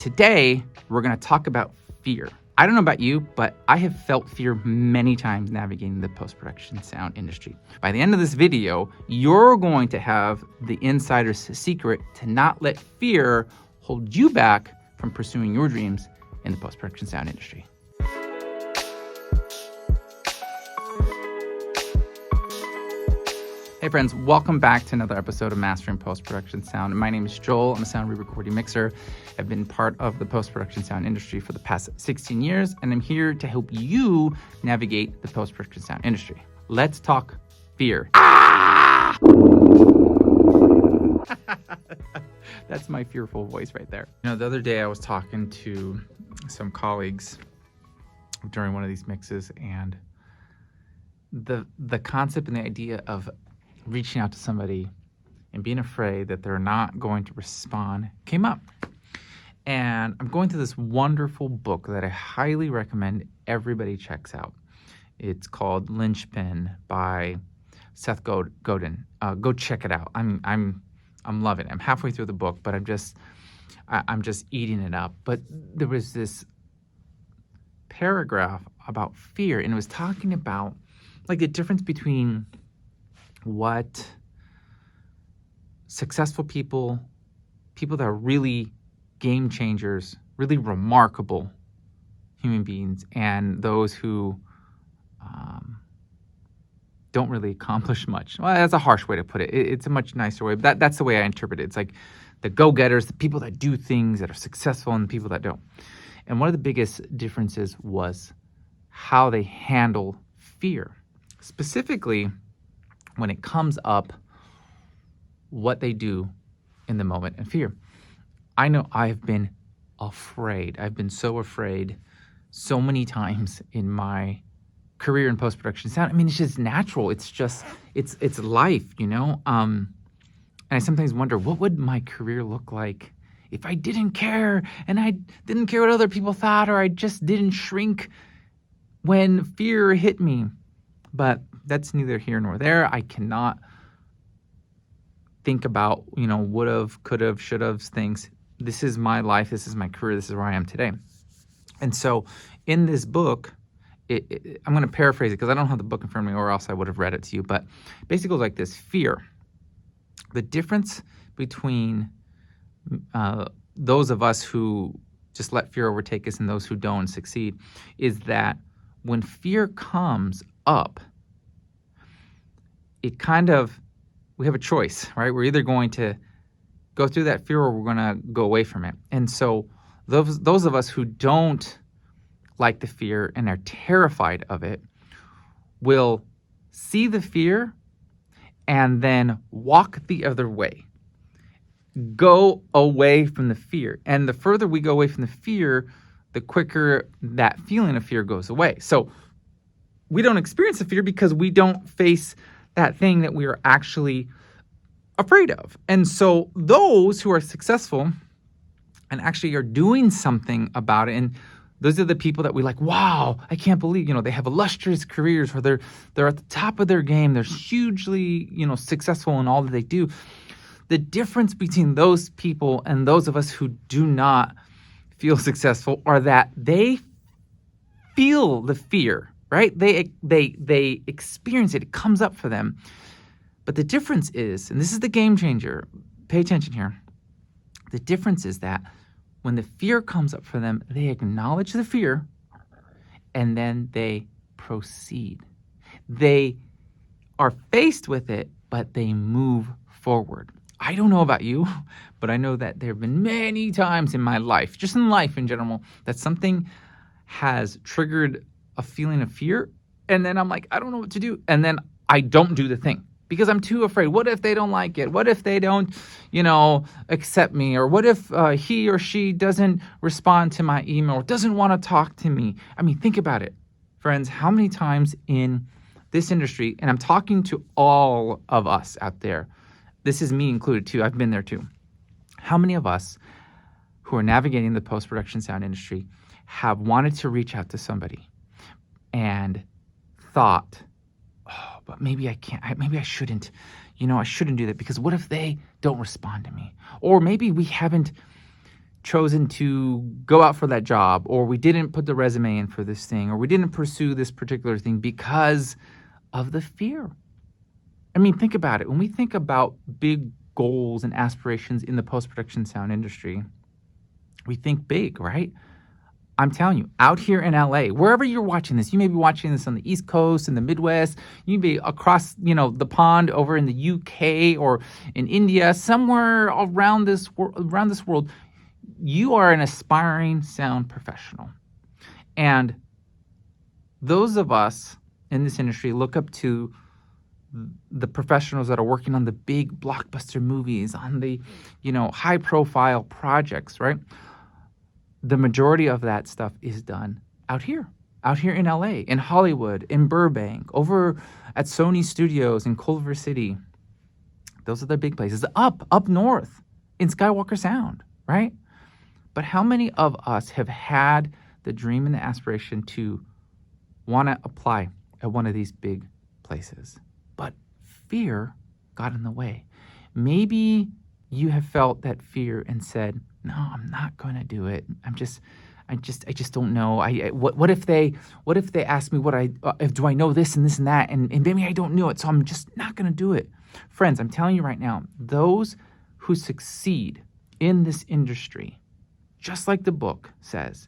Today, we're going to talk about fear. I don't know about you, but I have felt fear many times navigating the post-production sound industry. By the end of this video, you're going to have the insider's secret to not let fear hold you back from pursuing your dreams in the post-production sound industry. Hey friends, welcome back to another episode of Mastering Post-Production Sound. My name is Joel. I'm a sound re-recording mixer. I've been part of the post-production sound industry for the past 16 years, and I'm here to help you navigate the post-production sound industry. Let's talk fear. Ah! That's my fearful voice right there. You know, the other day I was talking to some colleagues during one of these mixes, and the concept and the idea of reaching out to somebody and being afraid that they're not going to respond came up. And I'm going through this wonderful book that I highly recommend everybody checks out. It's called Linchpin by Seth Godin. Go check it out. I'm loving it. I'm halfway through the book, but I'm just eating it up. But there was this paragraph about fear, and it was talking about like the difference between what successful people that are really game changers, really remarkable human beings, and those who don't really accomplish much. Well, that's a harsh way to put it. It's a much nicer way, but that's the way I interpret it. It's like the go-getters, the people that do things, that are successful, and the people that don't. And one of the biggest differences was how they handle fear. Specifically, when it comes up, what they do in the moment and fear. I know I've been afraid. I've been so afraid so many times in my career in post-production sound. I mean, it's just natural. It's life, you know? And I sometimes wonder, what would my career look like if I didn't care and I didn't care what other people thought, or I just didn't shrink when fear hit me? But that's neither here nor there. I cannot think about, would've, could've, should've things. This is my life. This is my career. This is where I am today. And so in this book, I'm going to paraphrase it because I don't have the book in front of me, or else I would have read it to you. But basically it goes like this: fear. The difference between those of us who just let fear overtake us and those who don't succeed is that when fear comes up, we have a choice, right? We're either going to go through that fear or we're going to go away from it. And so those of us who don't like the fear and are terrified of it will see the fear and then walk the other way. Go away from the fear. And the further we go away from the fear, the quicker that feeling of fear goes away. So we don't experience the fear because we don't face that thing that we are actually afraid of. And so those who are successful and actually are doing something about it, and those are the people that we like, wow, I can't believe, they have illustrious careers, or they're at the top of their game. They're hugely, successful in all that they do. The difference between those people and those of us who do not feel successful are that they feel the fear, right? They experience it. It comes up for them. But the difference is, and this is the game changer, pay attention here. The difference is that when the fear comes up for them, they acknowledge the fear and then they proceed. They are faced with it, but they move forward. I don't know about you, but I know that there have been many times in my life, just in life in general, that something has triggered a feeling of fear, and then I'm like, I don't know what to do, and then I don't do the thing because I'm too afraid. What if they don't like it? What if they don't, accept me? Or what if he or she doesn't respond to my email or doesn't want to talk to me? I mean, think about it, friends. How many times in this industry, and I'm talking to all of us out there, this is me included too, I've been there too. How many of us who are navigating the post-production sound industry have wanted to reach out to somebody and thought, oh, but maybe I can't, maybe I shouldn't, I shouldn't do that because what if they don't respond to me? Or maybe we haven't chosen to go out for that job, or we didn't put the resume in for this thing, or we didn't pursue this particular thing because of the fear. I mean, think about it. When we think about big goals and aspirations in the post-production sound industry, we think big, right? I'm telling you, out here in LA, wherever you're watching this, you may be watching this on the East Coast, in the Midwest, you may be across, the pond over in the UK or in India, somewhere around this world, you are an aspiring sound professional. And those of us in this industry look up to the professionals that are working on the big blockbuster movies, on the, high profile projects, right? The majority of that stuff is done out here in LA, in Hollywood, in Burbank, over at Sony Studios in Culver City. Those are the big places. Up north in Skywalker Sound, right? But how many of us have had the dream and the aspiration to want to apply at one of these big places, but fear got in the way? Maybe you have felt that fear and said, no, I'm not going to do it. I just don't know. What if they ask me do I know this and this and that, and maybe I don't know it, so I'm just not going to do it. Friends, I'm telling you right now, those who succeed in this industry, just like the book says,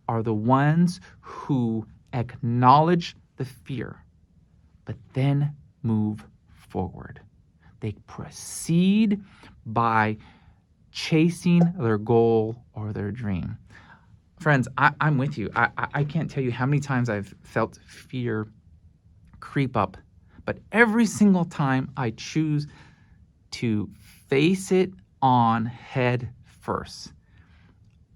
are the ones who acknowledge the fear, but then move forward. They proceed by chasing their goal or their dream. Friends, I'm with you. I can't tell you how many times I've felt fear creep up, but every single time I choose to face it on head first,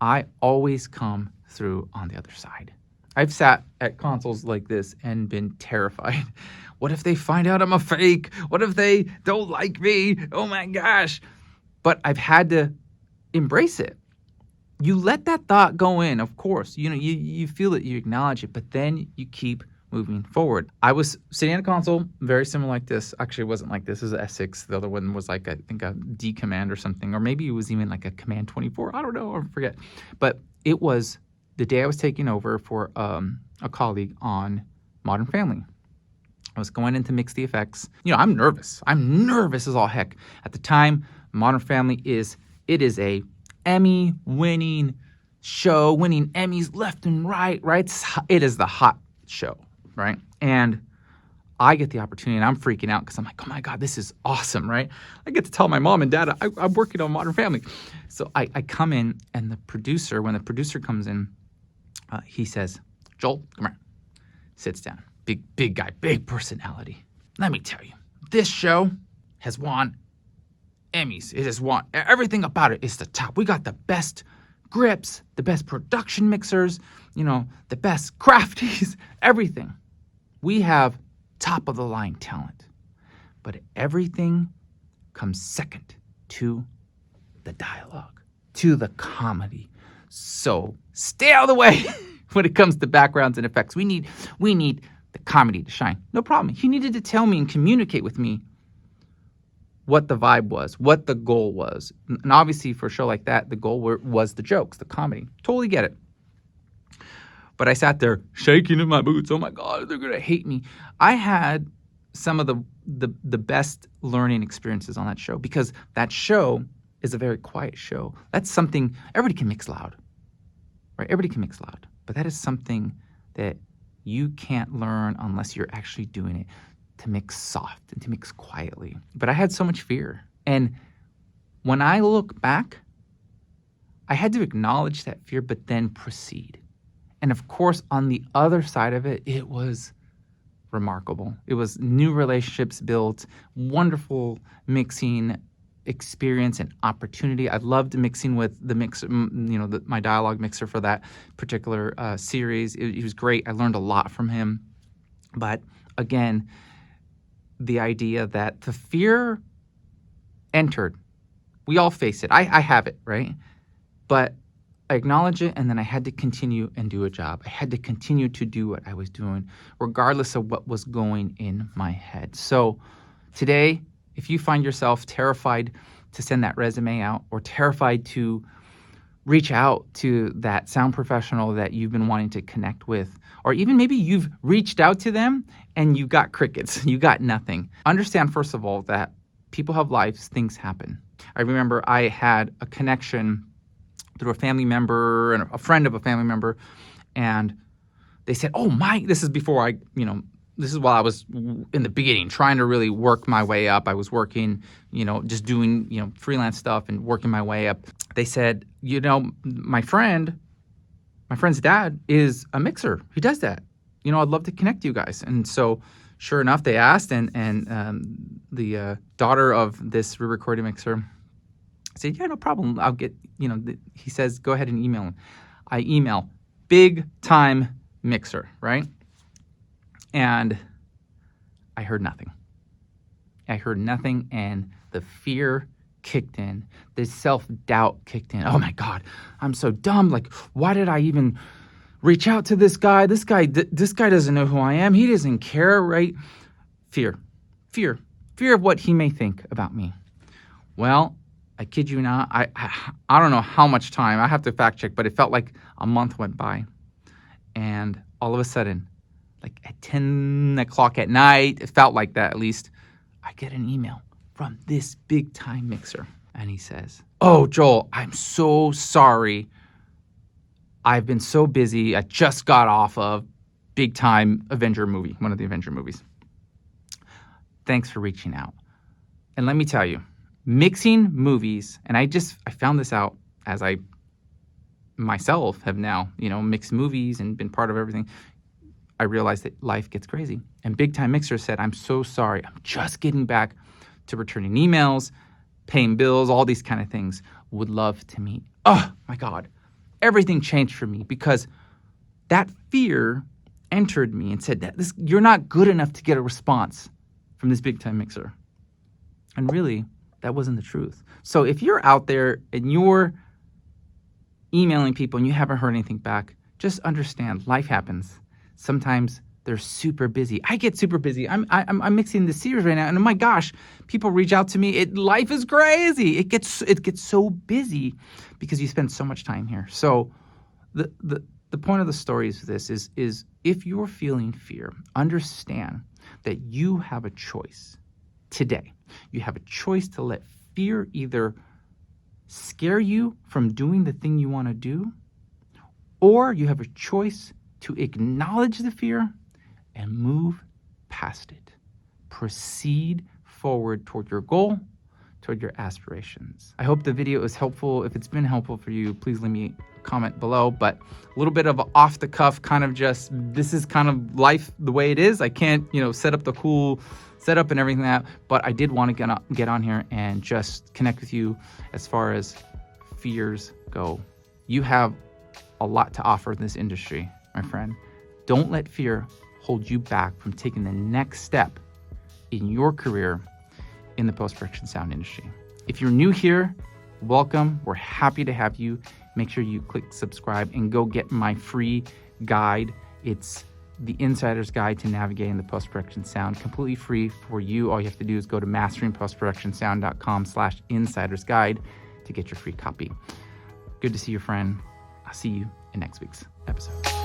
I always come through on the other side. I've sat at consoles like this and been terrified. What if they find out I'm a fake? What if they don't like me? Oh my gosh. But I've had to embrace it. You let that thought go in, of course. You feel it, you acknowledge it, but then you keep moving forward. I was sitting at a console, very similar like this. Actually, it wasn't like this. It was an S6. The other one was like, I think, a D command or something. Or maybe it was even like a command 24. I don't know. I forget. But it was the day I was taking over for a colleague on Modern Family. I was going in to mix the effects. I'm nervous. I'm nervous as all heck. At the time, Modern Family is a Emmy-winning show, winning Emmys left and right? It is the hot show, right? And I get the opportunity, and I'm freaking out because I'm like, oh my God, this is awesome, right? I get to tell my mom and dad I'm working on Modern Family. So I come in, and when the producer comes in, he says, Joel, come here. Sits down. Big guy, big personality. Let me tell you, this show has won Emmys. It has won. Everything about it is the top. We got the best grips, the best production mixers, the best crafties, everything. We have top of the line talent. But everything comes second to the dialogue, to the comedy. So stay out of the way when it comes to backgrounds and effects. We need the comedy to shine. No problem. He needed to tell me and communicate with me what the vibe was, what the goal was. And obviously for a show like that, the goal was the jokes, the comedy. Totally get it. But I sat there shaking in my boots. Oh my God, they're going to hate me. I had some of the best learning experiences on that show, because that show is a very quiet show. That's something, everybody can mix loud, right? Everybody can mix loud. But that is something that you can't learn unless you're actually doing it, to mix soft and to mix quietly. But I had so much fear. And when I look back, I had to acknowledge that fear, but then proceed. And of course, on the other side of it, it was remarkable. It was new relationships built, wonderful mixing experience and opportunity. I loved mixing with the mixer, my dialogue mixer for that particular series. He was great. I learned a lot from him. But again, the idea that the fear entered. We all face it. I have it, right? But I acknowledge it, and then I had to continue and do a job. I had to continue to do what I was doing, regardless of what was going in my head. So today, if you find yourself terrified to send that resume out, or terrified to reach out to that sound professional that you've been wanting to connect with, or even maybe you've reached out to them and you got crickets, you got nothing. Understand, first of all, that people have lives, things happen. I remember I had a connection through a family member and a friend of a family member, and they said, oh, this is before this is while I was in the beginning, trying to really work my way up. I was working, just doing, freelance stuff and working my way up. They said, my friend's dad is a mixer. He does that. I'd love to connect you guys. And so sure enough, they asked, and the daughter of this re-recording mixer said, yeah, no problem. I'll get, he says, go ahead and email him. I email, big time mixer, right? And I heard nothing. And the fear kicked in. The self-doubt kicked in. Oh my God, I'm so dumb. Like, why did I even reach out to this guy? This guy doesn't know who I am. He doesn't care, right? Fear of what he may think about me. Well, I kid you not, I don't know how much time, I have to fact check, but it felt like a month went by. And all of a sudden, like at 10 o'clock at night, it felt like that at least, I get an email from this big time mixer. And he says, oh, Joel, I'm so sorry. I've been so busy. I just got off of big time Avenger movie, one of the Avenger movies. Thanks for reaching out. And let me tell you, mixing movies, and I found this out as I myself have now, mixed movies and been part of everything. I realized that life gets crazy. And Big Time Mixer said, I'm so sorry. I'm just getting back to returning emails, paying bills, all these kind of things. Would love to meet. Oh my God. Everything changed for me because that fear entered me and said, you're not good enough to get a response from this Big Time Mixer. And really, that wasn't the truth. So if you're out there and you're emailing people and you haven't heard anything back, just understand life happens. Sometimes they're super busy. I get super busy. I'm mixing the series right now, and oh my gosh, people reach out to me. Life is crazy. It gets so busy because you spend so much time here. So the point of the story is this: is if you're feeling fear, understand that you have a choice today. You have a choice to let fear either scare you from doing the thing you want to do, or you have a choice to acknowledge the fear and move past it. Proceed forward toward your goal, toward your aspirations. I hope the video is helpful. If it's been helpful for you, please leave me a comment below. But a little bit of off the cuff, kind of just, this is kind of life the way it is. I can't, set up the cool setup and everything like that, but I did want to get on here and just connect with you as far as fears go. You have a lot to offer in this industry, my friend. Don't let fear hold you back from taking the next step in your career in the post-production sound industry. If you're new here, welcome. We're happy to have you. Make sure you click subscribe and go get my free guide. It's the Insider's Guide to Navigating the Post-Production Sound, completely free for you. All you have to do is go to masteringpostproductionsound.com/insider's guide to get your free copy. Good to see you, friend. I'll see you in next week's episode.